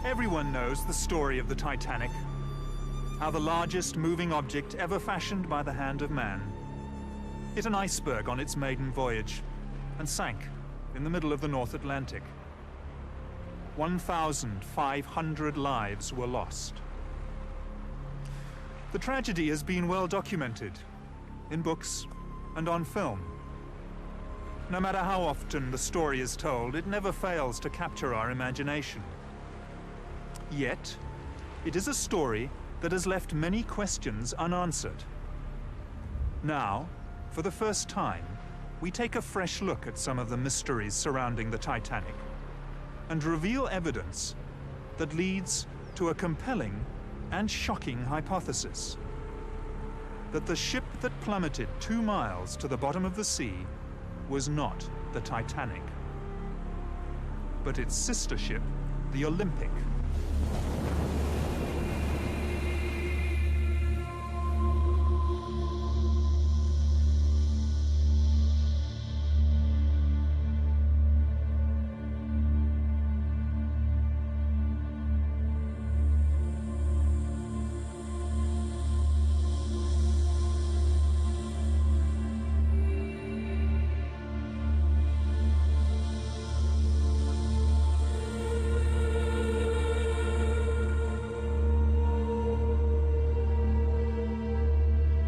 Everyone knows the story of the Titanic, how the largest moving object ever fashioned by the hand of man hit an iceberg on its maiden voyage and sank in the middle of the North Atlantic. 1,500 lives were lost. The tragedy has been well documented in books and on film. No matter how often the story is told, it never fails to capture our imagination. Yet, it is a story that has left many questions unanswered. Now, for the first time, we take a fresh look at some of the mysteries surrounding the Titanic and reveal evidence that leads to a compelling and shocking hypothesis: that the ship that plummeted 2 miles to the bottom of the sea was not the Titanic, but its sister ship, the Olympic.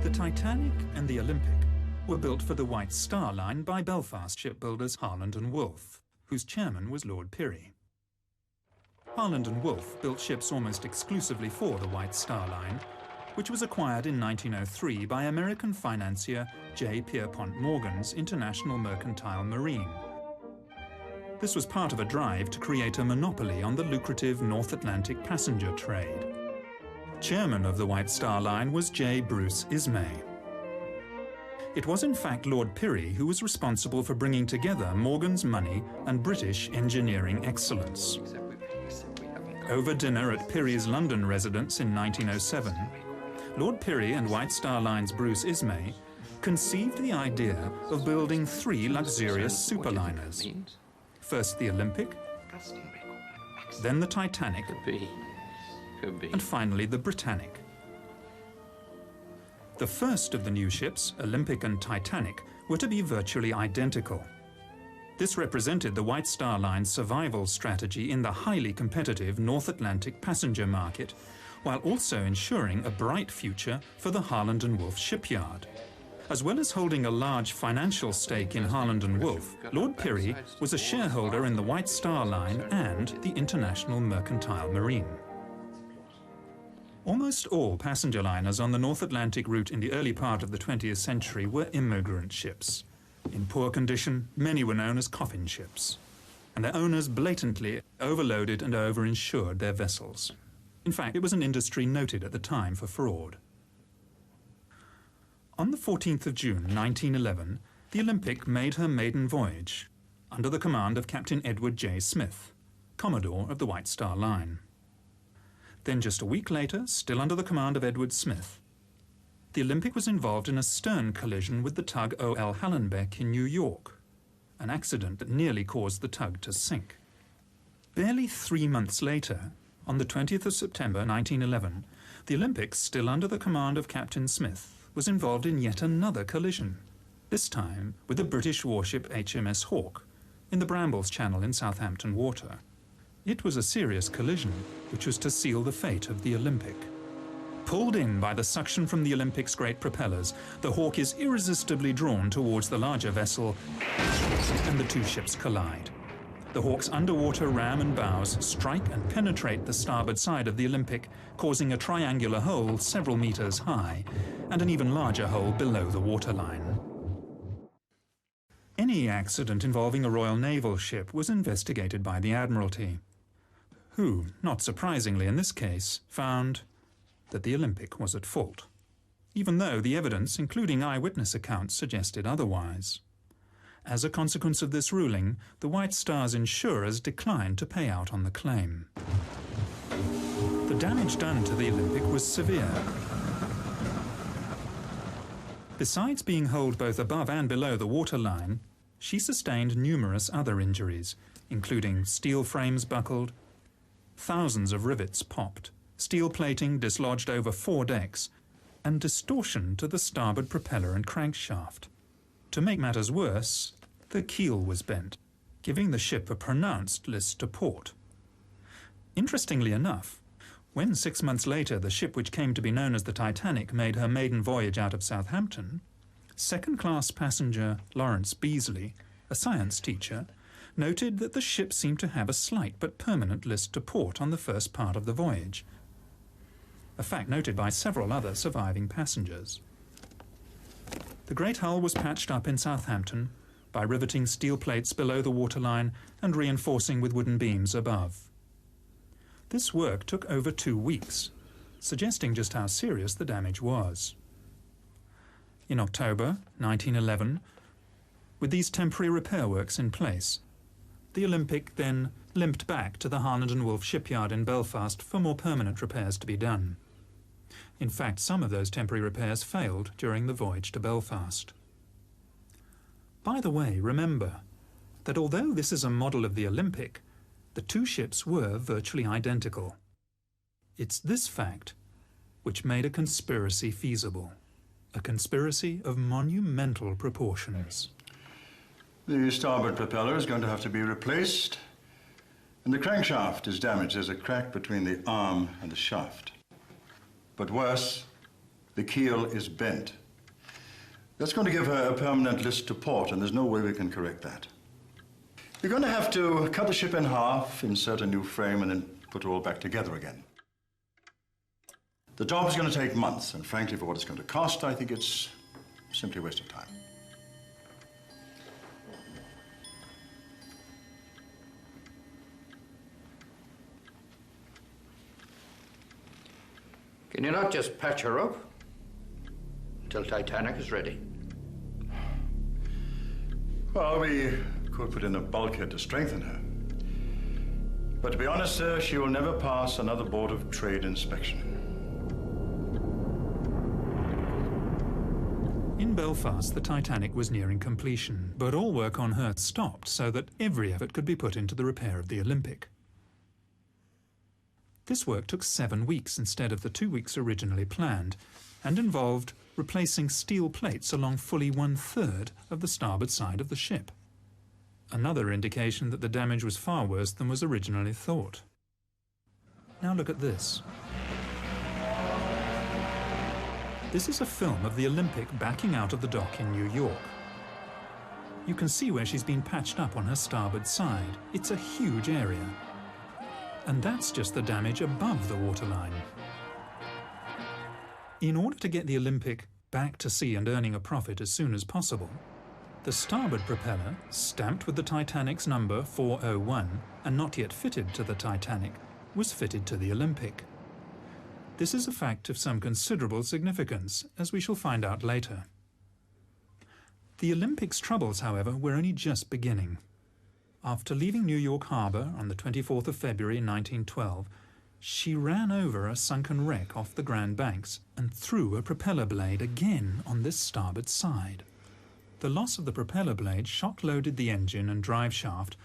The Titanic and the Olympic were built for the White Star Line by Belfast shipbuilders Harland and Wolff, whose chairman was Lord Pirrie. Harland and Wolff built ships almost exclusively for the White Star Line, which was acquired in 1903 by American financier J. Pierpont Morgan's International Mercantile Marine. This was part of a drive to create a monopoly on the lucrative North Atlantic passenger trade. Chairman of the White Star Line was J. Bruce Ismay. It was in fact Lord Pirrie who was responsible for bringing together Morgan's money and British engineering excellence. Over dinner at Pirrie's London residence in 1907, Lord Pirrie and White Star Line's Bruce Ismay conceived the idea of building 3 luxurious superliners. First the Olympic, then the Titanic, and finally the Britannic. The first of the new ships, Olympic and Titanic, were to be virtually identical. This represented the White Star Line's survival strategy in the highly competitive North Atlantic passenger market, while also ensuring a bright future for the Harland and Wolff shipyard. As well as holding a large financial stake in Harland and Wolff, Lord Pirrie was a shareholder in the White Star Line and the International Mercantile Marine. Almost all passenger liners on the North Atlantic route in the early part of the 20th century were immigrant ships. In poor condition, many were known as coffin ships, and their owners blatantly overloaded and overinsured their vessels. In fact, it was an industry noted at the time for fraud. On the 14th of June 1911, the Olympic made her maiden voyage under the command of Captain Edward J. Smith, Commodore of the White Star Line. Then just a week later, still under the command of Edward Smith, the Olympic was involved in a stern collision with the tug O.L. Hallenbeck in New York, an accident that nearly caused the tug to sink. Barely 3 months later, on the 20th of September 1911, the Olympic, still under the command of Captain Smith, was involved in yet another collision, this time with the British warship HMS Hawke in the Brambles Channel in Southampton Water. It was a serious collision, which was to seal the fate of the Olympic. Pulled in by the suction from the Olympic's great propellers, the Hawke is irresistibly drawn towards the larger vessel, and the 2 ships collide. The Hawke's underwater ram and bows strike and penetrate the starboard side of the Olympic, causing a triangular hole several meters high, and an even larger hole below the waterline. Any accident involving a Royal Naval ship was investigated by the Admiralty, who, not surprisingly in this case, found that the Olympic was at fault, even though the evidence, including eyewitness accounts, suggested otherwise. As a consequence of this ruling, the White Star's insurers declined to pay out on the claim. The damage done to the Olympic was severe. Besides being holed both above and below the waterline, she sustained numerous other injuries, including steel frames buckled, thousands of rivets popped, steel plating dislodged over 4 decks, and distortion to the starboard propeller and crankshaft. To make matters worse, the keel was bent, giving the ship a pronounced list to port. Interestingly enough, when 6 months later the ship which came to be known as the Titanic made her maiden voyage out of Southampton, second-class passenger Lawrence Beasley, a science teacher, noted that the ship seemed to have a slight but permanent list to port on the first part of the voyage, a fact noted by several other surviving passengers. The great hull was patched up in Southampton by riveting steel plates below the waterline and reinforcing with wooden beams above. This work took over 2 weeks, suggesting just how serious the damage was. In October 1911, with these temporary repair works in place, the Olympic then limped back to the Harland and Wolff shipyard in Belfast for more permanent repairs to be done. In fact, some of those temporary repairs failed during the voyage to Belfast. By the way, remember that although this is a model of the Olympic, the 2 ships were virtually identical. It's this fact which made a conspiracy feasible, a conspiracy of monumental proportions. The starboard propeller is going to have to be replaced, and the crankshaft is damaged. There's a crack between the arm and the shaft. But worse, the keel is bent. That's going to give her a permanent list to port, and there's no way we can correct that. We're going to have to cut the ship in half, insert a new frame, and then put it all back together again. The job is going to take months, and frankly, for what it's going to cost, I think it's simply a waste of time. Can you not just patch her up until Titanic is ready? Well, we could put in a bulkhead to strengthen her. But to be honest, sir, she will never pass another Board of Trade inspection. In Belfast, the Titanic was nearing completion, but all work on her stopped so that every effort could be put into the repair of the Olympic. This work took 7 weeks instead of the 2 weeks originally planned, and involved replacing steel plates along fully 1/3 of the starboard side of the ship. Another indication that the damage was far worse than was originally thought. Now look at this. This is a film of the Olympic backing out of the dock in New York. You can see where she's been patched up on her starboard side. It's a huge area. And that's just the damage above the waterline. In order to get the Olympic back to sea and earning a profit as soon as possible, the starboard propeller, stamped with the Titanic's number 401 and not yet fitted to the Titanic, was fitted to the Olympic. This is a fact of some considerable significance, as we shall find out later. The Olympic's troubles, however, were only just beginning. After leaving New York Harbor on the 24th of February 1912, she ran over a sunken wreck off the Grand Banks and threw a propeller blade again on this starboard side. The loss of the propeller blade shock-loaded the engine and drive shaft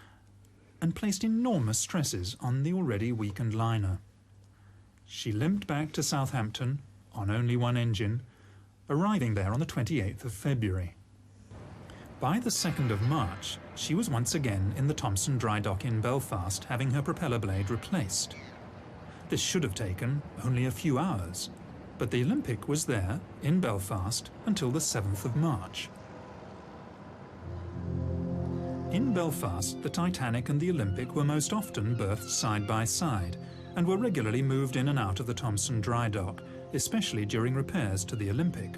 and placed enormous stresses on the already weakened liner. She limped back to Southampton on only one engine, arriving there on the 28th of February. By the 2nd of March, she was once again in the Thompson dry dock in Belfast, having her propeller blade replaced. This should have taken only a few hours, but the Olympic was there in Belfast until the 7th of March. In Belfast, the Titanic and the Olympic were most often berthed side by side and were regularly moved in and out of the Thompson dry dock, especially during repairs to the Olympic.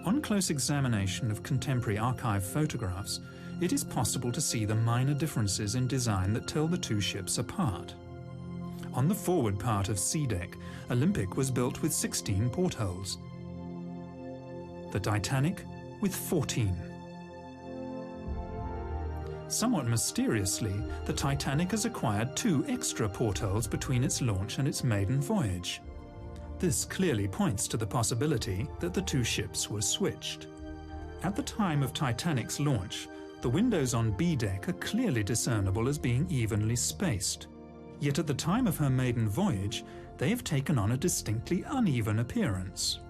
On close examination of contemporary archive photographs, it is possible to see the minor differences in design that tell the 2 ships apart. On the forward part of C deck, Olympic was built with 16 portholes. The Titanic with 14. Somewhat mysteriously, the Titanic has acquired 2 extra portholes between its launch and its maiden voyage. This clearly points to the possibility that the 2 ships were switched. At the time of Titanic's launch, the windows on B deck are clearly discernible as being evenly spaced. Yet at the time of her maiden voyage, they have taken on a distinctly uneven appearance.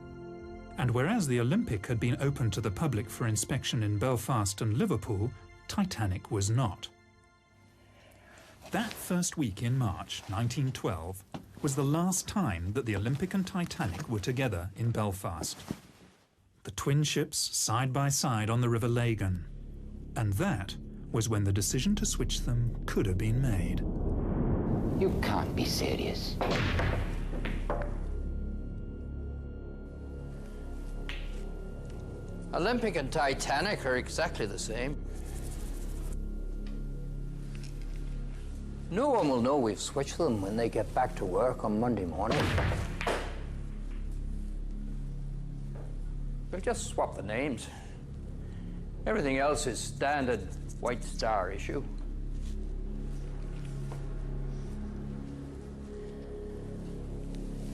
And whereas the Olympic had been open to the public for inspection in Belfast and Liverpool, Titanic was not. That first week in March 1912 was the last time that the Olympic and Titanic were together in Belfast. The twin ships side by side on the River Lagan. And that was when the decision to switch them could have been made. You can't be serious. Olympic and Titanic are exactly the same. No one will know we've switched them when they get back to work on Monday morning. We'll just swap the names. Everything else is standard White Star issue.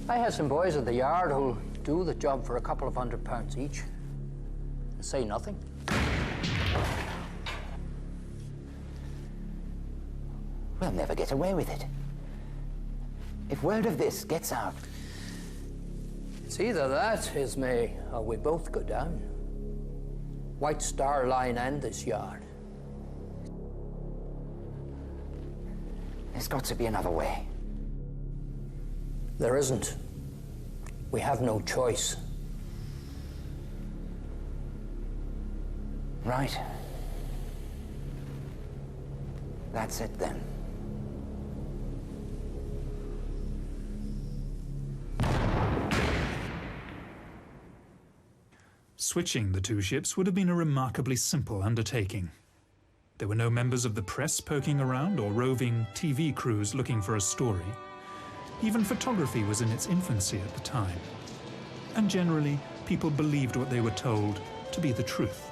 I have some boys at the yard who'll do the job for a couple of £100 each and say nothing. We'll never get away with it. If word of this gets out... It's either that, Ismay, or we both go down. White Star Line and this yard. There's got to be another way. There isn't. We have no choice. Right. That's it then. Switching the two ships would have been a remarkably simple undertaking. There were no members of the press poking around or roving TV crews looking for a story. Even photography was in its infancy at the time. And generally, people believed what they were told to be the truth.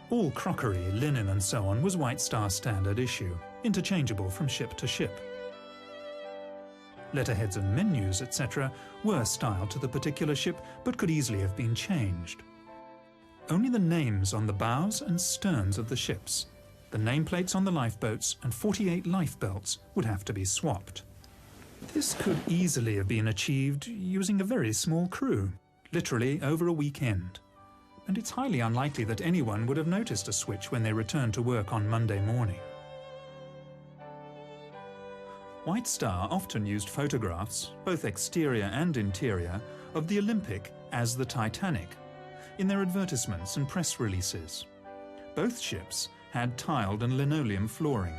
All crockery, linen and so on was White Star standard issue, interchangeable from ship to ship. Letterheads and menus, etc., were styled to the particular ship, but could easily have been changed. Only the names on the bows and sterns of the ships, the nameplates on the lifeboats and 48 lifebelts would have to be swapped. This could easily have been achieved using a very small crew, literally over a weekend. And it's highly unlikely that anyone would have noticed a switch when they returned to work on Monday morning. White Star often used photographs, both exterior and interior, of the Olympic as the Titanic, in their advertisements and press releases. Both ships had tiled and linoleum flooring.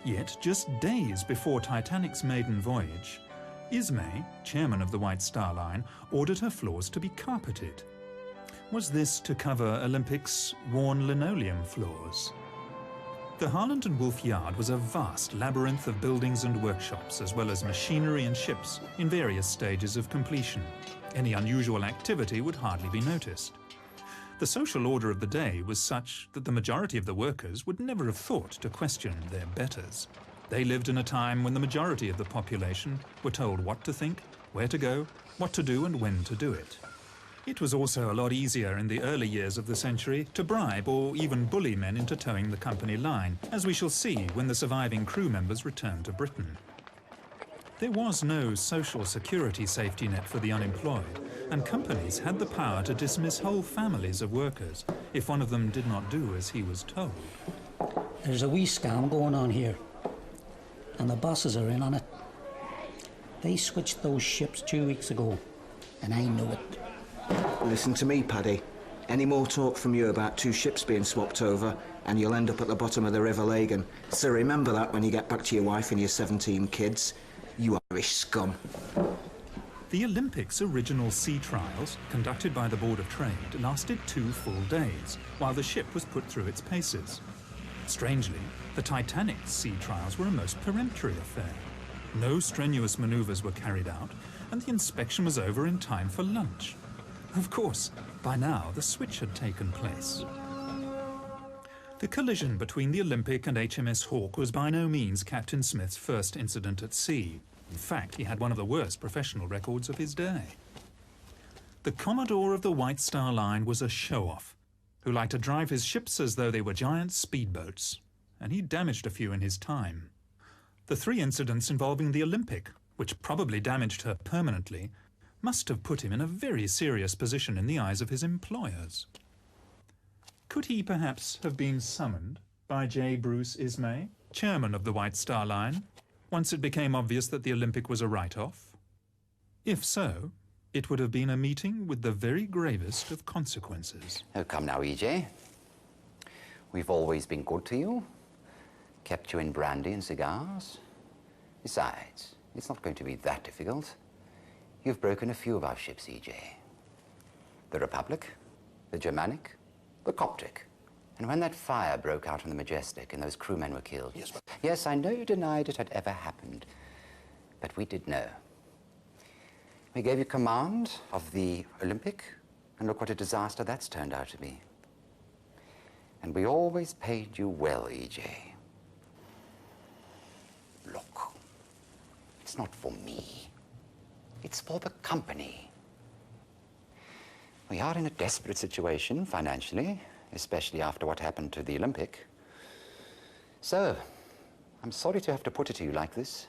Yet, just days before Titanic's maiden voyage, Ismay, chairman of the White Star Line, ordered her floors to be carpeted. Was this to cover Olympic's worn linoleum floors? The Harland and Wolff Yard was a vast labyrinth of buildings and workshops, as well as machinery and ships in various stages of completion. Any unusual activity would hardly be noticed. The social order of the day was such that the majority of the workers would never have thought to question their betters. They lived in a time when the majority of the population were told what to think, where to go, what to do and when to do it. It was also a lot easier in the early years of the century to bribe or even bully men into towing the company line, as we shall see when the surviving crew members return to Britain. There was no social security safety net for the unemployed, and companies had the power to dismiss whole families of workers if one of them did not do as he was told. There's a wee scam going on here, and the bosses are in on it. They switched those ships 2 weeks ago, and I know it. Listen to me, Paddy. Any more talk from you about two ships being swapped over, and you'll end up at the bottom of the River Lagan. So remember that when you get back to your wife and your 17 kids. You Irish scum. The Olympics' original sea trials, conducted by the Board of Trade, lasted 2 full days, while the ship was put through its paces. Strangely, the Titanic's sea trials were a most peremptory affair. No strenuous manoeuvres were carried out, and the inspection was over in time for lunch. Of course, by now the switch had taken place. The collision between the Olympic and HMS Hawke was by no means Captain Smith's first incident at sea. In fact, he had one of the worst professional records of his day. The Commodore of the White Star Line was a show-off, who liked to drive his ships as though they were giant speedboats, and he damaged a few in his time. The 3 incidents involving the Olympic, which probably damaged her permanently, must have put him in a very serious position in the eyes of his employers. Could he perhaps have been summoned by J. Bruce Ismay, chairman of the White Star Line, once it became obvious that the Olympic was a write-off? If so, it would have been a meeting with the very gravest of consequences. Oh, come now, EJ. We've always been good to you. Kept you in brandy and cigars. Besides, it's not going to be that difficult. You've broken a few of our ships, EJ. The Republic, the Germanic, the Coptic. And when that fire broke out on the Majestic and those crewmen were killed... Yes, I know you denied it had ever happened, but we did know. We gave you command of the Olympic, and look what a disaster that's turned out to be. And we always paid you well, EJ. Look, it's not for me. It's for the company. We are in a desperate situation financially, especially after what happened to the Olympic. So, I'm sorry to have to put it to you like this,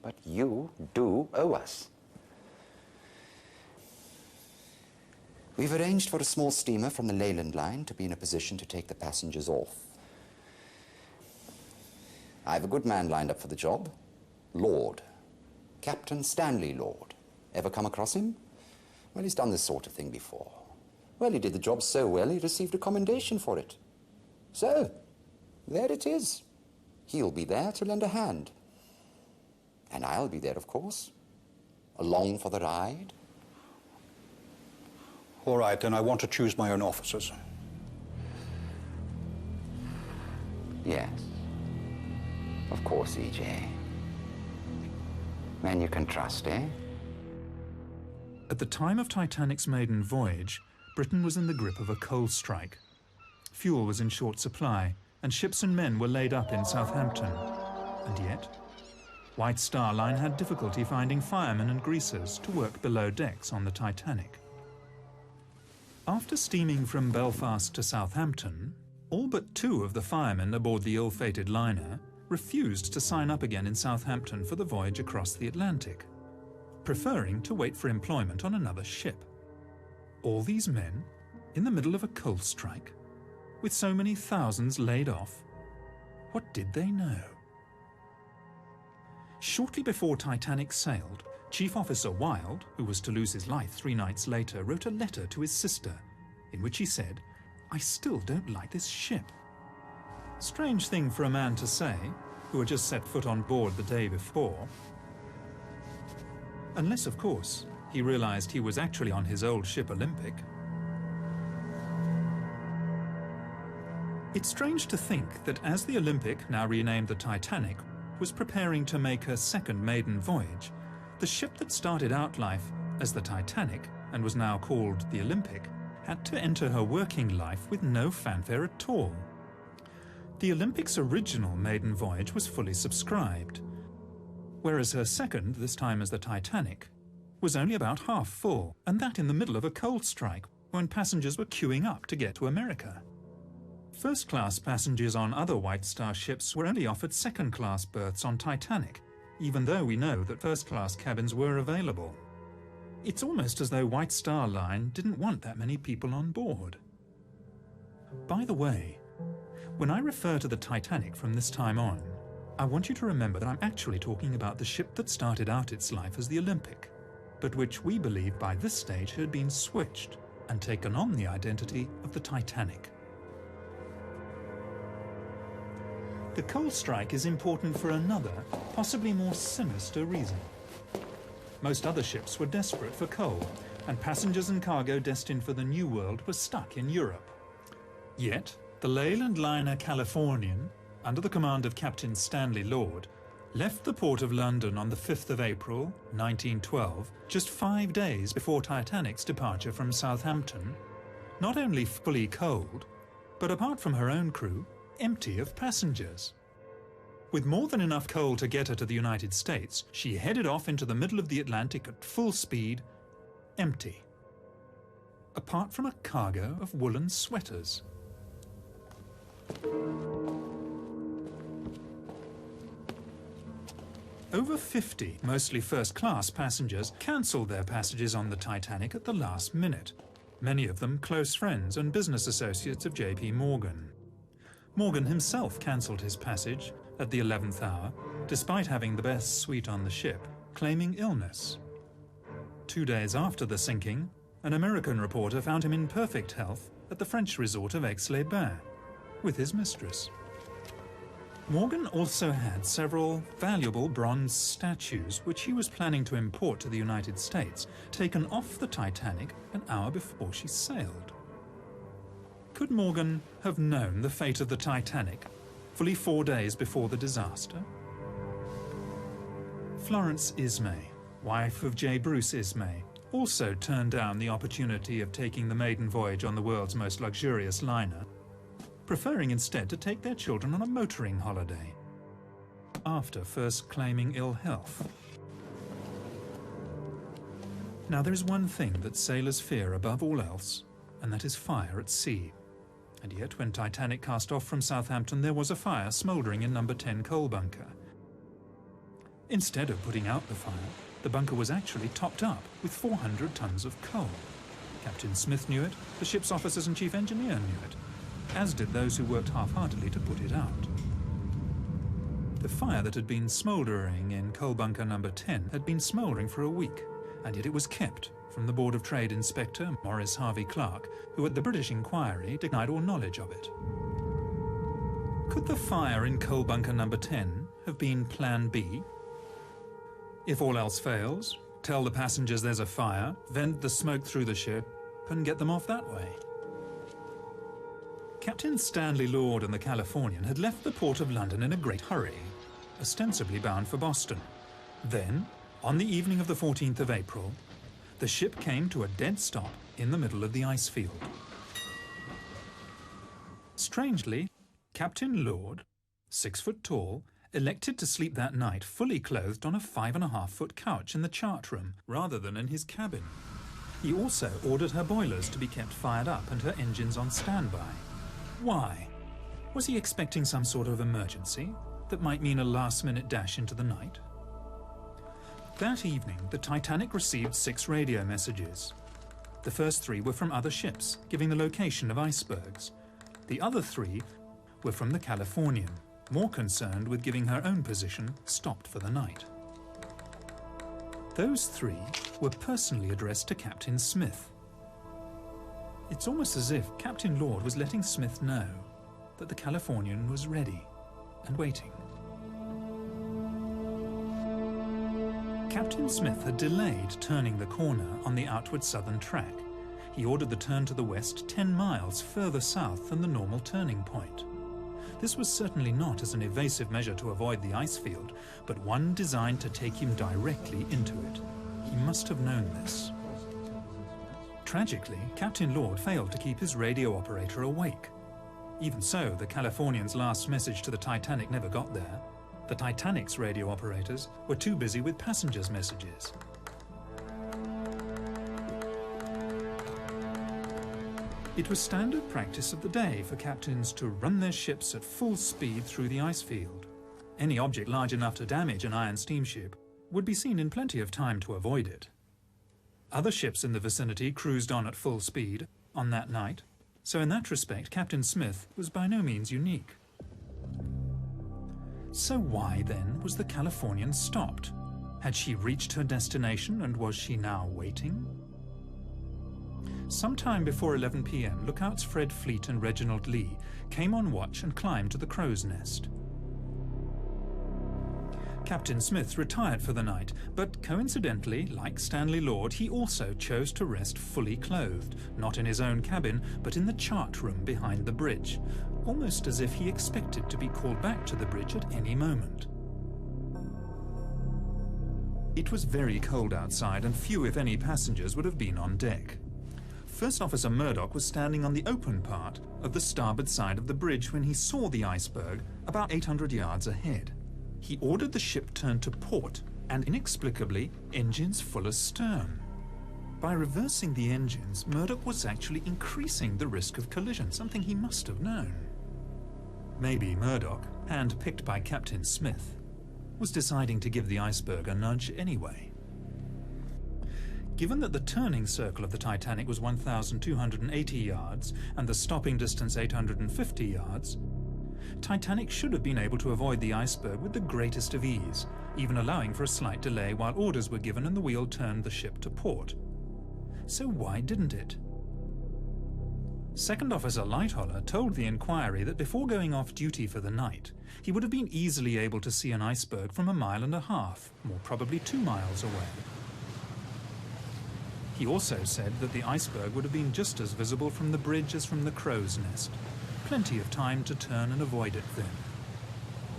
but you do owe us. We've arranged for a small steamer from the Leyland line to be in a position to take the passengers off. I have a good man lined up for the job. Lord. Captain Stanley Lord. Ever come across him? Well, he's done this sort of thing before. Well, he did the job so well, he received a commendation for it. So, there it is. He'll be there to lend a hand. And I'll be there, of course. Along for the ride. All right, then I want to choose my own officers. Yes. Of course, EJ. Men you can trust, eh? At the time of Titanic's maiden voyage, Britain was in the grip of a coal strike. Fuel was in short supply, and ships and men were laid up in Southampton. And yet, White Star Line had difficulty finding firemen and greasers to work below decks on the Titanic. After steaming from Belfast to Southampton, all but 2 of the firemen aboard the ill-fated liner refused to sign up again in Southampton for the voyage across the Atlantic, preferring to wait for employment on another ship. All these men in the middle of a coal strike, with so many thousands laid off. What did they know? Shortly before Titanic sailed, Chief Officer Wilde, who was to lose his life 3 nights later, wrote a letter to his sister in which he said, "I still don't like this ship." Strange thing for a man to say, who had just set foot on board the day before. Unless, of course, he realized he was actually on his old ship Olympic. It's strange to think that as the Olympic, now renamed the Titanic, was preparing to make her second maiden voyage, the ship that started out life as the Titanic and was now called the Olympic had to enter her working life with no fanfare at all. The Olympic's original maiden voyage was fully subscribed, whereas her second, this time as the Titanic, was only about half full, and that in the middle of a coal strike when passengers were queuing up to get to America. First-class passengers on other White Star ships were only offered second-class berths on Titanic, even though we know that first-class cabins were available. It's almost as though White Star Line didn't want that many people on board. By the way, when I refer to the Titanic from this time on, I want you to remember that I'm actually talking about the ship that started out its life as the Olympic, but which we believe by this stage had been switched and taken on the identity of the Titanic. The coal strike is important for another, possibly more sinister reason. Most other ships were desperate for coal, and passengers and cargo destined for the New World were stuck in Europe. Yet, the Leyland liner Californian, under the command of Captain Stanley Lord, left the port of London on the 5th of April, 1912, just 5 days before Titanic's departure from Southampton, not only fully coaled, but apart from her own crew, empty of passengers. With more than enough coal to get her to the United States, she headed off into the middle of the Atlantic at full speed, empty. Apart from a cargo of woolen sweaters. Over 50, mostly first-class passengers, cancelled their passages on the Titanic at the last minute, many of them close friends and business associates of J.P. Morgan. Morgan himself cancelled his passage at the 11th hour, despite having the best suite on the ship, claiming illness. 2 days after the sinking, an American reporter found him in perfect health at the French resort of Aix-les-Bains, with his mistress. Morgan also had several valuable bronze statues which he was planning to import to the United States, taken off the Titanic an hour before she sailed. Could Morgan have known the fate of the Titanic fully 4 days before the disaster? Florence Ismay, wife of J. Bruce Ismay, also turned down the opportunity of taking the maiden voyage on the world's most luxurious liner, preferring instead to take their children on a motoring holiday, after first claiming ill health. Now there is one thing that sailors fear above all else, and that is fire at sea. And yet when Titanic cast off from Southampton, there was a fire smouldering in number 10 coal bunker. Instead of putting out the fire, the bunker was actually topped up with 400 tons of coal. Captain Smith knew it, the ship's officers and chief engineer knew it, as did those who worked half-heartedly to put it out. The fire that had been smouldering in coal bunker number 10 had been smouldering for a week, and yet it was kept from the Board of Trade Inspector Maurice Harvey Clark, who at the British inquiry denied all knowledge of it. Could the fire in coal bunker number 10 have been Plan B? If all else fails, tell the passengers there's a fire, vent the smoke through the ship, and get them off that way. Captain Stanley Lord and the Californian had left the port of London in a great hurry, ostensibly bound for Boston. Then, on the evening of the 14th of April, the ship came to a dead stop in the middle of the ice field. Strangely, Captain Lord, 6 foot tall, elected to sleep that night fully clothed on a 5.5-foot couch in the chart room rather than in his cabin. He also ordered her boilers to be kept fired up and her engines on standby. Why? Was he expecting some sort of emergency that might mean a last-minute dash into the night? That evening, the Titanic received 6 radio messages. The first 3 were from other ships, giving the location of icebergs. The other 3 were from the Californian, more concerned with giving her own position, stopped for the night. Those 3 were personally addressed to Captain Smith. It's almost as if Captain Lord was letting Smith know that the Californian was ready and waiting. Captain Smith had delayed turning the corner on the outward southern track. He ordered the turn to the west 10 miles further south than the normal turning point. This was certainly not as an evasive measure to avoid the ice field, but one designed to take him directly into it. He must have known this. Tragically, Captain Lord failed to keep his radio operator awake. Even so, the Californian's last message to the Titanic never got there. The Titanic's radio operators were too busy with passengers' messages. It was standard practice of the day for captains to run their ships at full speed through the ice field. Any object large enough to damage an iron steamship would be seen in plenty of time to avoid it. Other ships in the vicinity cruised on at full speed on that night, so in that respect Captain Smith was by no means unique. So why, then, was the Californian stopped? Had she reached her destination and was she now waiting? Sometime before 11 p.m, lookouts Fred Fleet and Reginald Lee came on watch and climbed to the crow's nest. Captain Smith retired for the night, but coincidentally, like Stanley Lord, he also chose to rest fully clothed, not in his own cabin, but in the chart room behind the bridge, almost as if he expected to be called back to the bridge at any moment. It was very cold outside, and few, if any, passengers would have been on deck. First Officer Murdoch was standing on the open part of the starboard side of the bridge when he saw the iceberg about 800 yards ahead. He ordered the ship turned to port and, inexplicably, engines full astern. By reversing the engines, Murdoch was actually increasing the risk of collision, something he must have known. Maybe Murdoch, hand-picked by Captain Smith, was deciding to give the iceberg a nudge anyway. Given that the turning circle of the Titanic was 1,280 yards and the stopping distance 850 yards, Titanic should have been able to avoid the iceberg with the greatest of ease, even allowing for a slight delay while orders were given and the wheel turned the ship to port. So why didn't it? Second Officer Lightholler told the inquiry that before going off duty for the night, he would have been easily able to see an iceberg from 1.5 miles, more probably 2 miles away. He also said that the iceberg would have been just as visible from the bridge as from the crow's nest. Plenty of time to turn and avoid it then.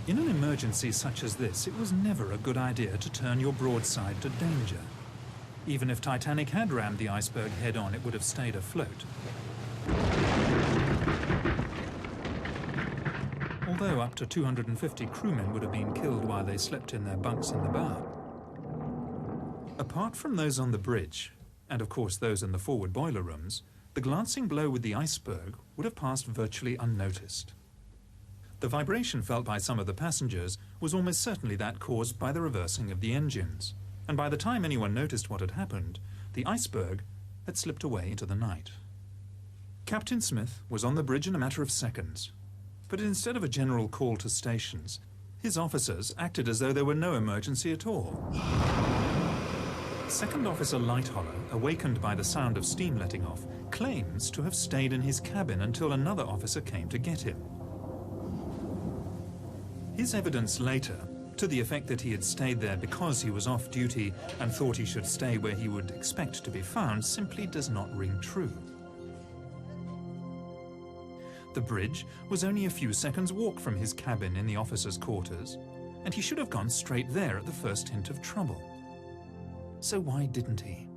In an emergency such as this, it was never a good idea to turn your broadside to danger. Even if Titanic had rammed the iceberg head-on, it would have stayed afloat. Although up to 250 crewmen would have been killed while they slept in their bunks in the bow. Apart from those on the bridge, and of course those in the forward boiler rooms, the glancing blow with the iceberg would have passed virtually unnoticed. The vibration felt by some of the passengers was almost certainly that caused by the reversing of the engines, and by the time anyone noticed what had happened, the iceberg had slipped away into the night. Captain Smith was on the bridge in a matter of seconds, but instead of a general call to stations, his officers acted as though there were no emergency at all. Second Officer Lightholler, awakened by the sound of steam letting off, claims to have stayed in his cabin until another officer came to get him. His evidence later, to the effect that he had stayed there because he was off duty and thought he should stay where he would expect to be found, simply does not ring true. The bridge was only a few seconds' walk from his cabin in the officers' quarters, and he should have gone straight there at the first hint of trouble. So why didn't he?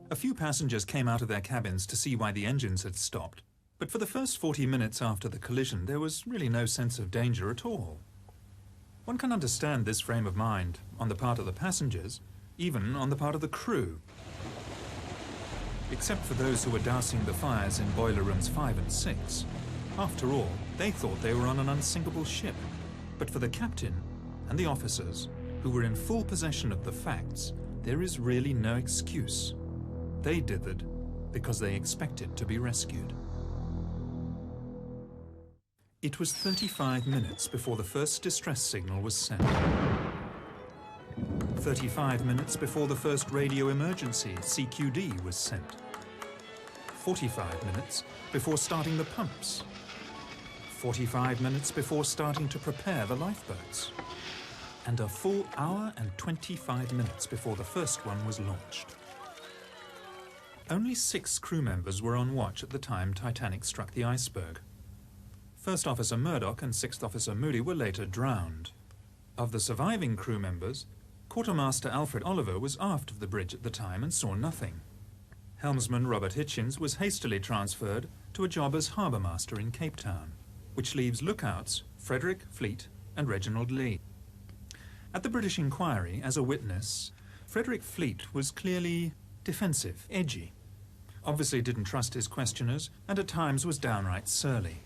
A few passengers came out of their cabins to see why the engines had stopped, but for the first 40 minutes after the collision there was really no sense of danger at all. One can understand this frame of mind on the part of the passengers, even on the part of the crew. Except for those who were dousing the fires in boiler rooms 5 and 6. After all, they thought they were on an unsinkable ship. But for the captain and the officers, who were in full possession of the facts, there is really no excuse. They dithered because they expected to be rescued. It was 35 minutes before the first distress signal was sent. 35 minutes before the first radio emergency, CQD, was sent. 45 minutes before starting the pumps. 45 minutes before starting to prepare the lifeboats. And a full hour and 25 minutes before the first one was launched. Only 6 crew members were on watch at the time Titanic struck the iceberg. First Officer Murdoch and Sixth Officer Moody were later drowned. Of the surviving crew members, Quartermaster Alfred Oliver was aft of the bridge at the time and saw nothing. Helmsman Robert Hitchens was hastily transferred to a job as harbour master in Cape Town, which leaves lookouts Frederick, Fleet and Reginald Lee. At the British inquiry, as a witness, Frederick Fleet was clearly defensive, edgy, obviously didn't trust his questioners and at times was downright surly.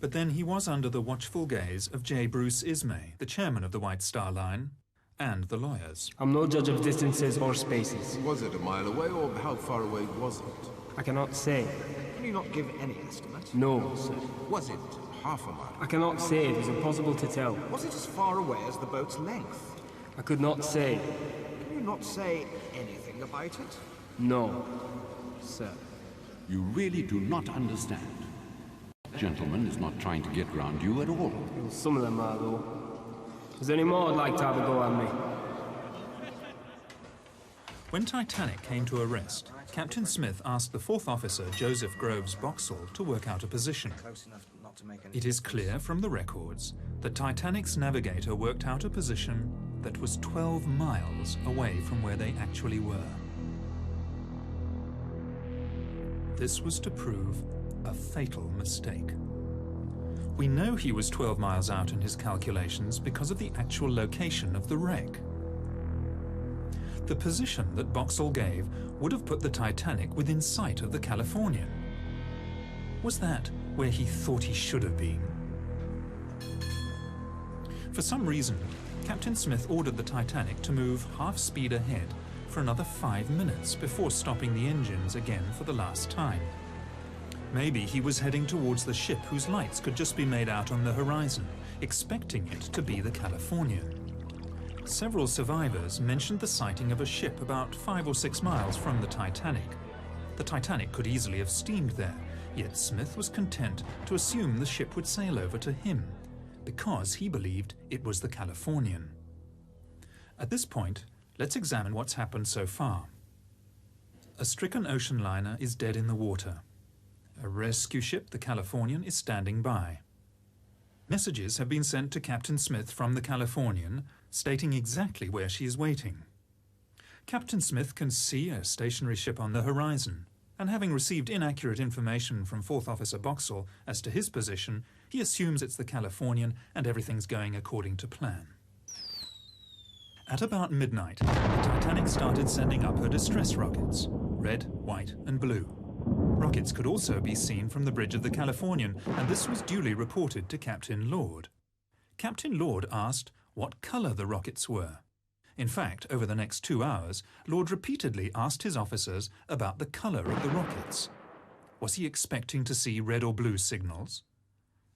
But then he was under the watchful gaze of J. Bruce Ismay, the chairman of the White Star Line, and the lawyers. I'm no judge of distances or spaces. Was it a mile away, or how far away was it? I cannot say. Can you not give any estimate? No, sir. Was it half a mile? I cannot say. It is impossible to tell. Was it as far away as the boat's length? I could not say. Can you not say anything about it? No, sir. You really do not understand. Gentleman is not trying to get round you at all. Well, some of them are, though. Is there any more I'd like to have a go at me? When Titanic came to a rest, Captain Smith asked the 4th Officer, Joseph Groves Boxall, to work out a position. It is clear from the records that Titanic's navigator worked out a position that was 12 miles away from where they actually were. This was to prove a fatal mistake. We know he was 12 miles out in his calculations because of the actual location of the wreck. The position that Boxall gave would have put the Titanic within sight of the Californian. Was that where he thought he should have been? For some reason, Captain Smith ordered the Titanic to move half speed ahead for another 5 minutes before stopping the engines again for the last time. Maybe he was heading towards the ship whose lights could just be made out on the horizon, expecting it to be the Californian. Several survivors mentioned the sighting of a ship about 5 or 6 miles from the Titanic. The Titanic could easily have steamed there, yet Smith was content to assume the ship would sail over to him, because he believed it was the Californian. At this point, let's examine what's happened so far. A stricken ocean liner is dead in the water. A rescue ship, the Californian, is standing by. Messages have been sent to Captain Smith from the Californian, stating exactly where she is waiting. Captain Smith can see a stationary ship on the horizon, and having received inaccurate information from 4th Officer Boxall as to his position, he assumes it's the Californian and everything's going according to plan. At about midnight, the Titanic started sending up her distress rockets, red, white and blue. Rockets could also be seen from the bridge of the Californian, and this was duly reported to Captain Lord. Captain Lord asked what colour the rockets were. In fact, over the next 2 hours, Lord repeatedly asked his officers about the colour of the rockets. Was he expecting to see red or blue signals?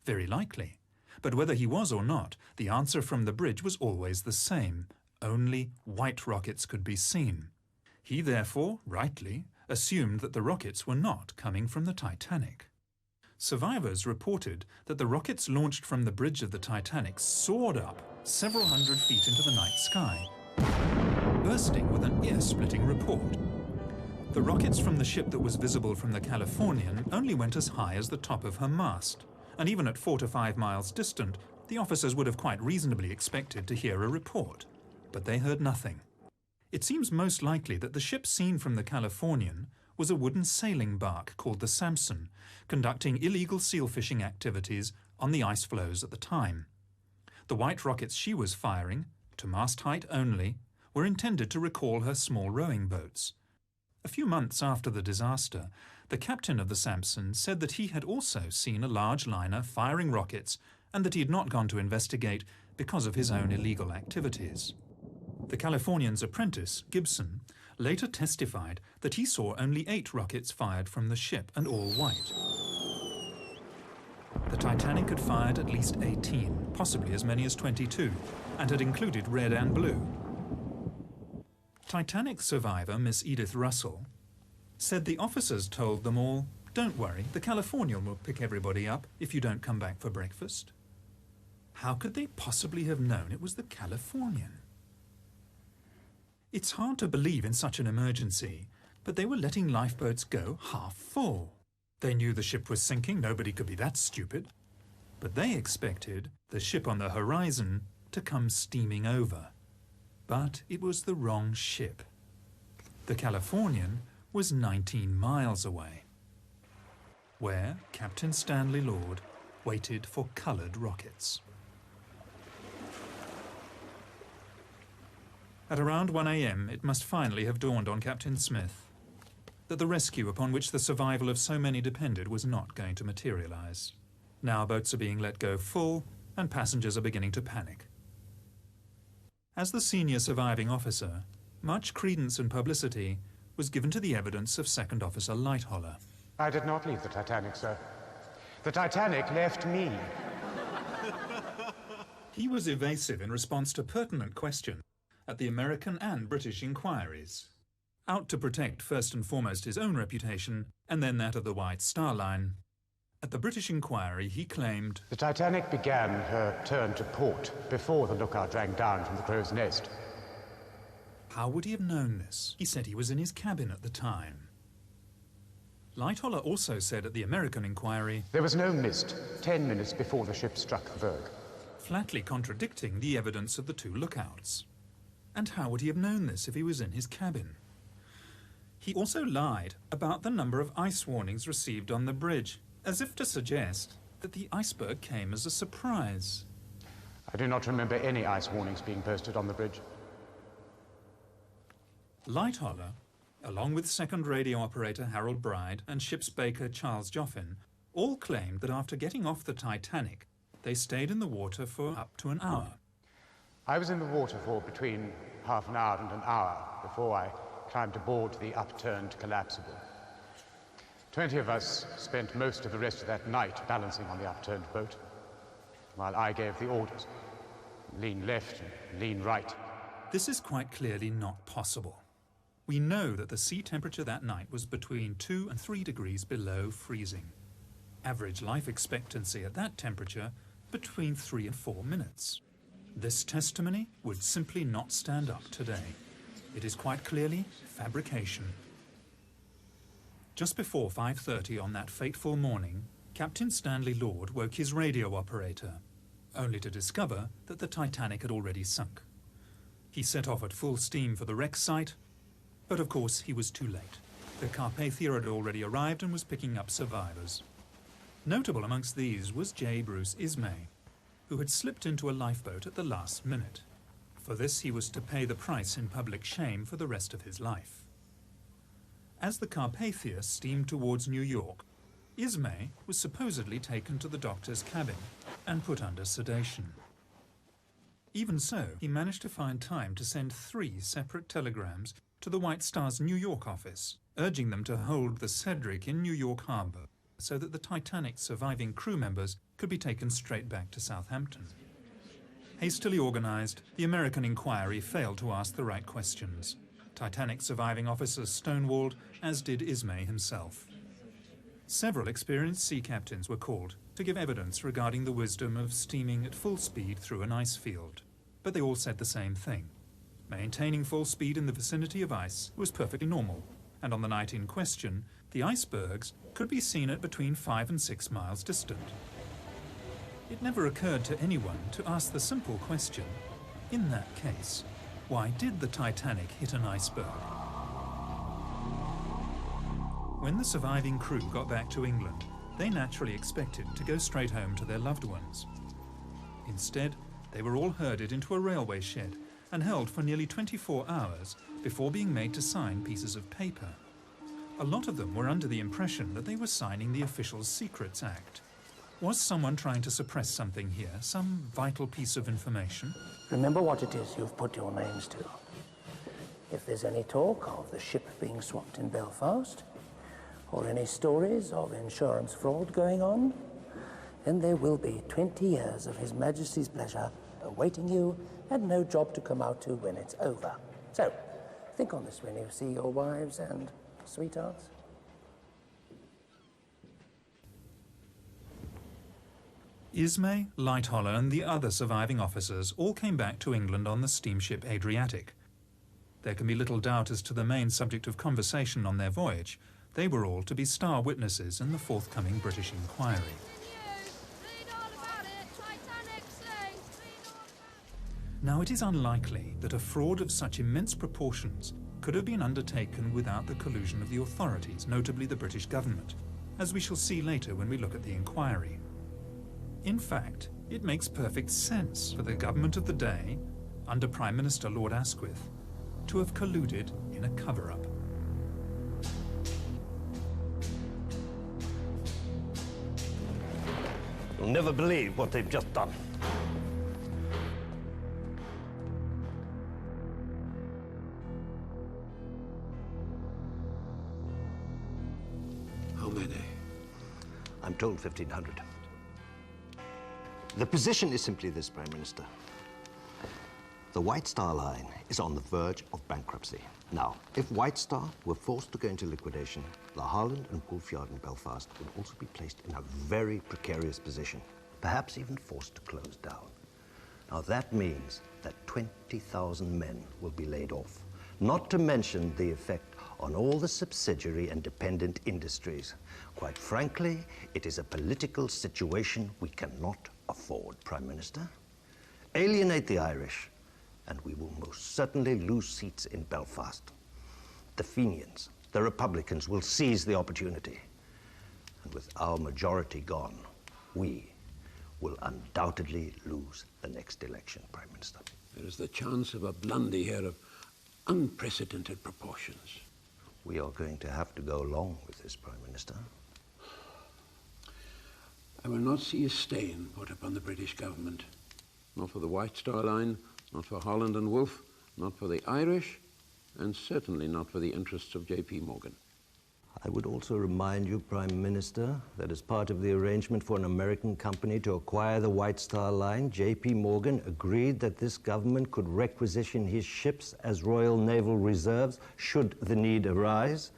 Very likely. But whether he was or not, the answer from the bridge was always the same. Only white rockets could be seen. He therefore, rightly, assumed that the rockets were not coming from the Titanic. Survivors reported that the rockets launched from the bridge of the Titanic soared up several hundred feet into the night sky, bursting with an ear-splitting report. The rockets from the ship that was visible from the Californian only went as high as the top of her mast, and even at 4 to 5 miles distant, the officers would have quite reasonably expected to hear a report. But they heard nothing. It seems most likely that the ship seen from the Californian was a wooden sailing bark called the Samson, conducting illegal seal fishing activities on the ice floes at the time. The white rockets she was firing, to mast height only, were intended to recall her small rowing boats. A few months after the disaster, the captain of the Samson said that he had also seen a large liner firing rockets and that he had not gone to investigate because of his own illegal activities. The Californian's apprentice, Gibson, later testified that he saw only 8 rockets fired from the ship, and all white. The Titanic had fired at least 18, possibly as many as 22, and had included red and blue. Titanic survivor Miss Edith Russell said the officers told them all, "Don't worry, the Californian will pick everybody up if you don't come back for breakfast." How could they possibly have known it was the Californian? It's hard to believe in such an emergency, but they were letting lifeboats go half full. They knew the ship was sinking, nobody could be that stupid. But they expected the ship on the horizon to come steaming over. But it was the wrong ship. The Californian was 19 miles away, where Captain Stanley Lord waited for coloured rockets. At around 1 a.m., it must finally have dawned on Captain Smith that the rescue upon which the survival of so many depended was not going to materialise. Now boats are being let go full, and passengers are beginning to panic. As the senior surviving officer, much credence and publicity was given to the evidence of Second Officer Lightholler. I did not leave the Titanic, sir. The Titanic left me. He was evasive in response to pertinent questions at the American and British inquiries, out to protect first and foremost his own reputation and then that of the White Star Line. At the British inquiry, he claimed, "The Titanic began her turn to port before the lookout rang down from the crow's nest." How would he have known this? He said he was in his cabin at the time. Lightholler also said at the American inquiry, "There was no mist 10 minutes before the ship struck the berg," flatly contradicting the evidence of the 2 lookouts. And how would he have known this if he was in his cabin? He also lied about the number of ice warnings received on the bridge, as if to suggest that the iceberg came as a surprise. "I do not remember any ice warnings being posted on the bridge." Lightholler, along with second radio operator Harold Bride and ship's baker Charles Joffin, all claimed that after getting off the Titanic, they stayed in the water for up to an hour. I was in the water for between half an hour and an hour before I climbed aboard the upturned collapsible. 20 of us spent most of the rest of that night balancing on the upturned boat, while I gave the orders. Lean left and lean right. This is quite clearly not possible. We know that the sea temperature that night was between 2 and 3 degrees below freezing. Average life expectancy at that temperature between 3 and 4 minutes. This testimony would simply not stand up today. It is quite clearly fabrication. Just before 5:30 on that fateful morning, Captain Stanley Lord woke his radio operator, only to discover that the Titanic had already sunk. He set off at full steam for the wreck site, but of course he was too late. The Carpathia had already arrived and was picking up survivors. Notable amongst these was J. Bruce Ismay, who had slipped into a lifeboat at the last minute. For this he was to pay the price in public shame for the rest of his life. As the Carpathia steamed towards New York, Ismay was supposedly taken to the doctor's cabin and put under sedation. Even so, he managed to find time to send 3 separate telegrams to the White Star's New York office, urging them to hold the Cedric in New York Harbor so that the Titanic's surviving crew members could be taken straight back to Southampton. Hastily organized, the American inquiry failed to ask the right questions. Titanic surviving officers stonewalled, as did Ismay himself. Several experienced sea captains were called to give evidence regarding the wisdom of steaming at full speed through an ice field, but they all said the same thing. Maintaining full speed in the vicinity of ice was perfectly normal, and on the night in question, the icebergs could be seen at between 5 and 6 miles distant. It never occurred to anyone to ask the simple question, in that case, why did the Titanic hit an iceberg? When the surviving crew got back to England, they naturally expected to go straight home to their loved ones. Instead, they were all herded into a railway shed and held for nearly 24 hours before being made to sign pieces of paper. A lot of them were under the impression that they were signing the Official Secrets Act. Was someone trying to suppress something here, some vital piece of information? Remember what it is you've put your names to. If there's any talk of the ship being swapped in Belfast, or any stories of insurance fraud going on, then there will be 20 years of His Majesty's pleasure awaiting you and no job to come out to when it's over. So, think on this when you see your wives and sweethearts. Ismay, Lightoller and the other surviving officers all came back to England on the steamship Adriatic. There can be little doubt as to the main subject of conversation on their voyage. They were all to be star witnesses in the forthcoming British inquiry. Now, it is unlikely that a fraud of such immense proportions could have been undertaken without the collusion of the authorities, notably the British government, as we shall see later when we look at the inquiry. In fact, it makes perfect sense for the government of the day, under Prime Minister Lord Asquith, to have colluded in a cover-up. You'll never believe what they've just done. How many? I'm told 1,500. The position is simply this, Prime Minister. The White Star Line is on the verge of bankruptcy. Now, if White Star were forced to go into liquidation, the Harland and Wolff Yard in Belfast would also be placed in a very precarious position, perhaps even forced to close down. Now, that means that 20,000 men will be laid off, not to mention the effect on all the subsidiary and dependent industries. Quite frankly, it is a political situation we cannot afford, Prime Minister. Alienate the Irish, and we will most certainly lose seats in Belfast. The Fenians, the Republicans, will seize the opportunity. And with our majority gone, we will undoubtedly lose the next election, Prime Minister. There is the chance of a blunder here of unprecedented proportions. We are going to have to go along with this, Prime Minister. I will not see a stain put upon the British government, nor for the White Star Line, Not for Holland and Wolff, not for the Irish, and certainly not for the interests of J.P. Morgan. I would also remind you, Prime Minister, that as part of the arrangement for an American company to acquire the White Star Line, J.P. Morgan agreed that this government could requisition his ships as Royal Naval Reserves should the need arise.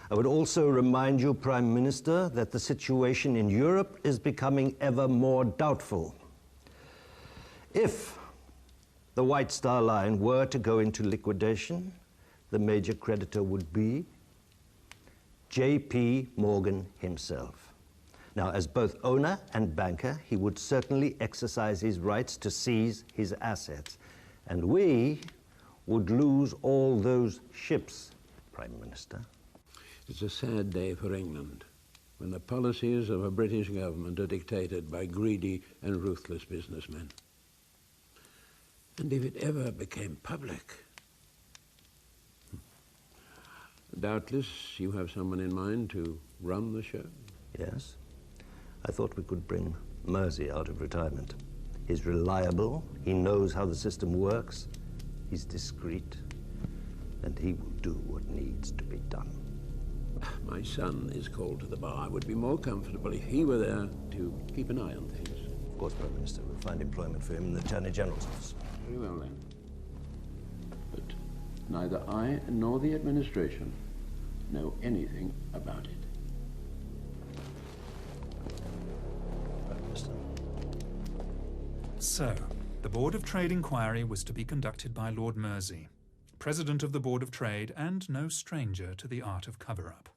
I would also remind you, Prime Minister, that the situation in Europe is becoming ever more doubtful. If the White Star Line were to go into liquidation, the major creditor would be J.P. Morgan himself. Now, as both owner and banker, he would certainly exercise his rights to seize his assets. And we would lose all those ships, Prime Minister. It's a sad day for England, when the policies of a British government are dictated by greedy and ruthless businessmen. And if it ever became public... Doubtless you have someone in mind to run the show? Yes. I thought we could bring Mersey out of retirement. He's reliable, he knows how the system works, he's discreet, and he will do what needs to be done. My son is called to the bar. I would be more comfortable if he were there to keep an eye on things. Of course, Prime Minister, we'll find employment for him in the Attorney General's office. Very well, then. But neither I nor the administration know anything about it. Prime Minister. So, the Board of Trade inquiry was to be conducted by Lord Mersey, President of the Board of Trade and no stranger to the art of cover-up.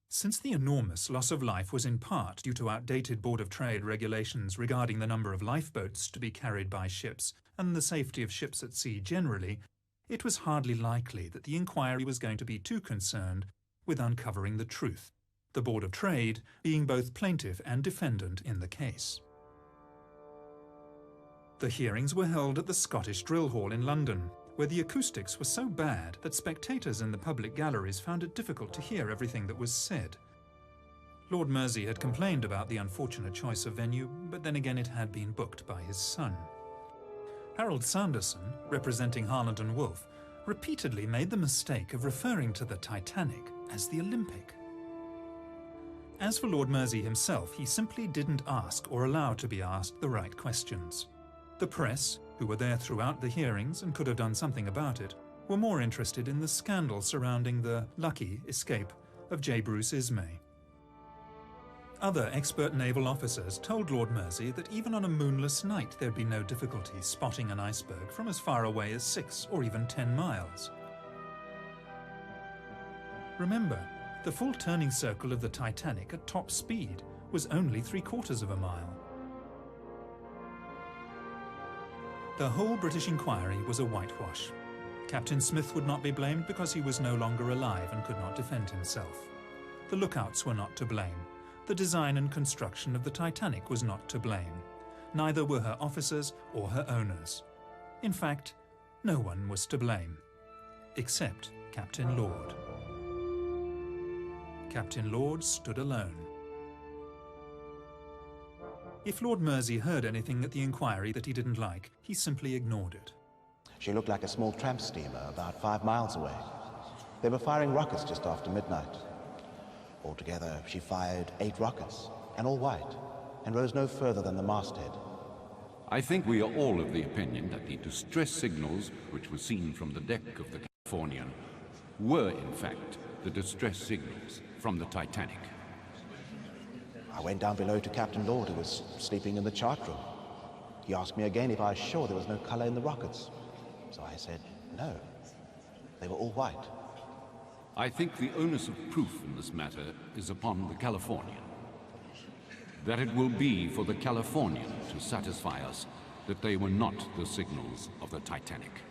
Since the enormous loss of life was in part due to outdated Board of Trade regulations regarding the number of lifeboats to be carried by ships and the safety of ships at sea generally, it was hardly likely that the inquiry was going to be too concerned with uncovering the truth, the Board of Trade being both plaintiff and defendant in the case. The hearings were held at the Scottish Drill Hall in London, where the acoustics were so bad that spectators in the public galleries found it difficult to hear everything that was said. Lord Mersey had complained about the unfortunate choice of venue, but then again it had been booked by his son. Harold Sanderson, representing Harland and Wolff, repeatedly made the mistake of referring to the Titanic as the Olympic. As for Lord Mersey himself, he simply didn't ask or allow to be asked the right questions. The press, who were there throughout the hearings and could have done something about it, were more interested in the scandal surrounding the lucky escape of J. Bruce Ismay. Other expert naval officers told Lord Mersey that even on a moonless night there'd be no difficulty spotting an iceberg from as far away as 6 or even 10 miles. Remember, the full turning circle of the Titanic at top speed was only 3/4 of a mile. The whole British inquiry was a whitewash. Captain Smith would not be blamed because he was no longer alive and could not defend himself. The lookouts were not to blame. The design and construction of the Titanic was not to blame. Neither were her officers or her owners. In fact, no one was to blame, except Captain Lord. Captain Lord stood alone. If Lord Mersey heard anything at the inquiry that he didn't like, he simply ignored it. She looked like a small tramp steamer about 5 miles away. They were firing rockets just after midnight. Altogether, she fired 8 rockets, and all white, and rose no further than the masthead. I think we are all of the opinion that the distress signals which were seen from the deck of the Californian were, in fact, the distress signals from the Titanic. I went down below to Captain Lord, who was sleeping in the chart room. He asked me again if I was sure there was no color in the rockets. So I said, no, they were all white. I think the onus of proof in this matter is upon the Californian. That it will be for the Californian to satisfy us that they were not the signals of the Titanic.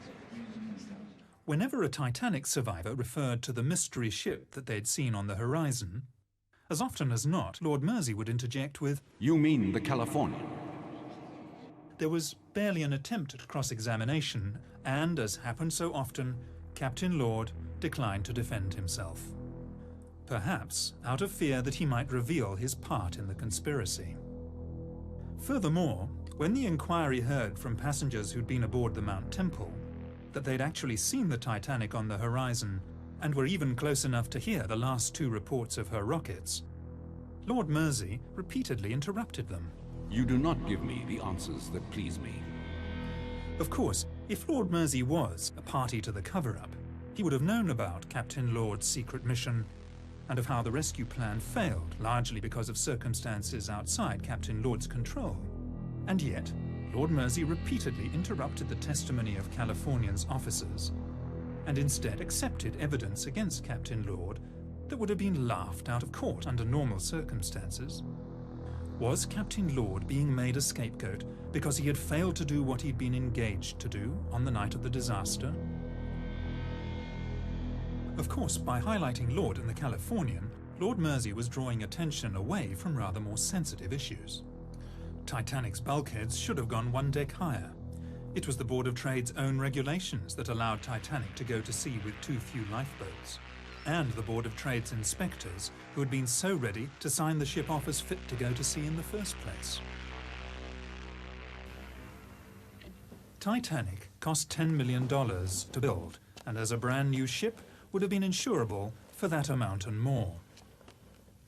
Whenever a Titanic survivor referred to the mystery ship that they'd seen on the horizon, as often as not, Lord Mersey would interject with, "You mean the Californian?" There was barely an attempt at cross-examination, and, as happened so often, Captain Lord declined to defend himself. Perhaps out of fear that he might reveal his part in the conspiracy. Furthermore, When the inquiry heard from passengers who'd been aboard the Mount Temple that they'd actually seen the Titanic on the horizon and were even close enough to hear the last 2 reports of her rockets, Lord Mersey repeatedly interrupted them. You do not give me the answers that please me. Of course, if Lord Mersey was a party to the cover-up, he would have known about Captain Lord's secret mission and of how the rescue plan failed, largely because of circumstances outside Captain Lord's control. And yet, Lord Mersey repeatedly interrupted the testimony of Californian's officers and instead accepted evidence against Captain Lord that would have been laughed out of court under normal circumstances. Was Captain Lord being made a scapegoat because he had failed to do what he'd been engaged to do on the night of the disaster? Of course, by highlighting Lord and the Californian, Lord Mersey was drawing attention away from rather more sensitive issues. Titanic's bulkheads should have gone 1 deck higher. It was the Board of Trade's own regulations that allowed Titanic to go to sea with too few lifeboats, and the Board of Trade's inspectors who had been so ready to sign the ship off as fit to go to sea in the first place. Titanic cost $10 million to build, and as a brand new ship would have been insurable for that amount and more.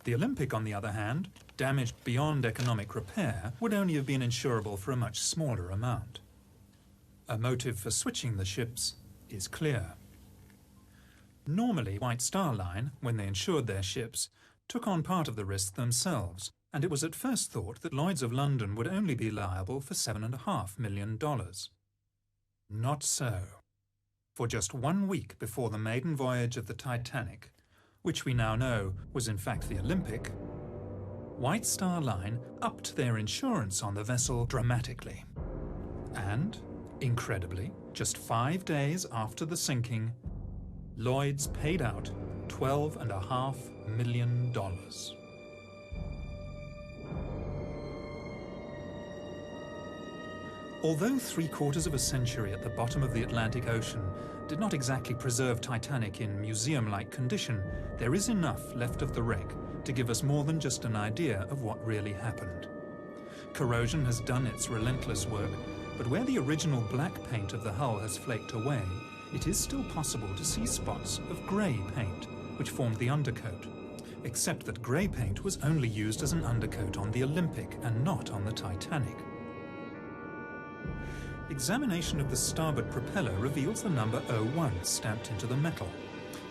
The Olympic, on the other hand, damaged beyond economic repair, would only have been insurable for a much smaller amount. A motive for switching the ships is clear. Normally, White Star Line, when they insured their ships, took on part of the risk themselves, and it was at first thought that Lloyd's of London would only be liable for $7.5 million. Not so. For just 1 week before the maiden voyage of the Titanic, which we now know was in fact the Olympic, White Star Line upped their insurance on the vessel dramatically. And, incredibly, just 5 days after the sinking, Lloyd's paid out $12.5 million. Although 3/4 of a century at the bottom of the Atlantic Ocean did not exactly preserve Titanic in museum-like condition, there is enough left of the wreck to give us more than just an idea of what really happened. Corrosion has done its relentless work, but where the original black paint of the hull has flaked away, it is still possible to see spots of grey paint, which formed the undercoat, except that grey paint was only used as an undercoat on the Olympic and not on the Titanic. Examination of the starboard propeller reveals the number 01 stamped into the metal.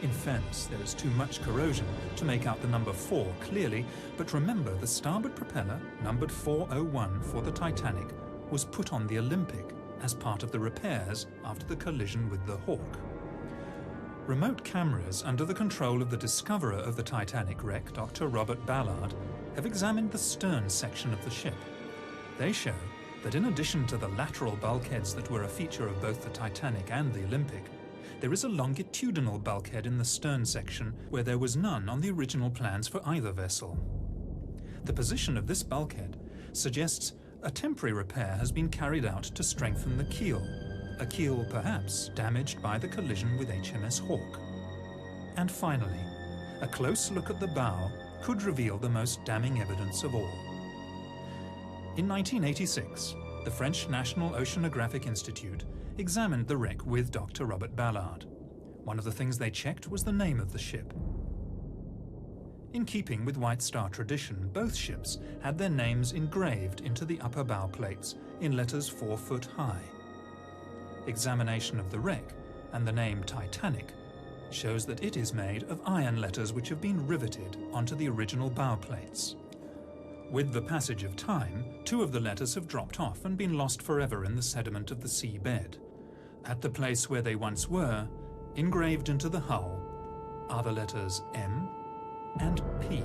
In fairness, there is too much corrosion to make out the number 4 clearly, but remember the starboard propeller, numbered 401 for the Titanic, was put on the Olympic as part of the repairs after the collision with the Hawk. Remote cameras under the control of the discoverer of the Titanic wreck, Dr. Robert Ballard, have examined the stern section of the ship. They show that in addition to the lateral bulkheads that were a feature of both the Titanic and the Olympic, there is a longitudinal bulkhead in the stern section where there was none on the original plans for either vessel. The position of this bulkhead suggests a temporary repair has been carried out to strengthen the keel, a keel perhaps damaged by the collision with HMS Hawk. And finally, a close look at the bow could reveal the most damning evidence of all. In 1986, the French National Oceanographic Institute examined the wreck with Dr. Robert Ballard. One of the things they checked was the name of the ship. In keeping with White Star tradition, both ships had their names engraved into the upper bow plates in letters 4 foot high. Examination of the wreck and the name Titanic shows that it is made of iron letters which have been riveted onto the original bow plates. With the passage of time, 2 of the letters have dropped off and been lost forever in the sediment of the seabed. At the place where they once were, engraved into the hull, are the letters M and P.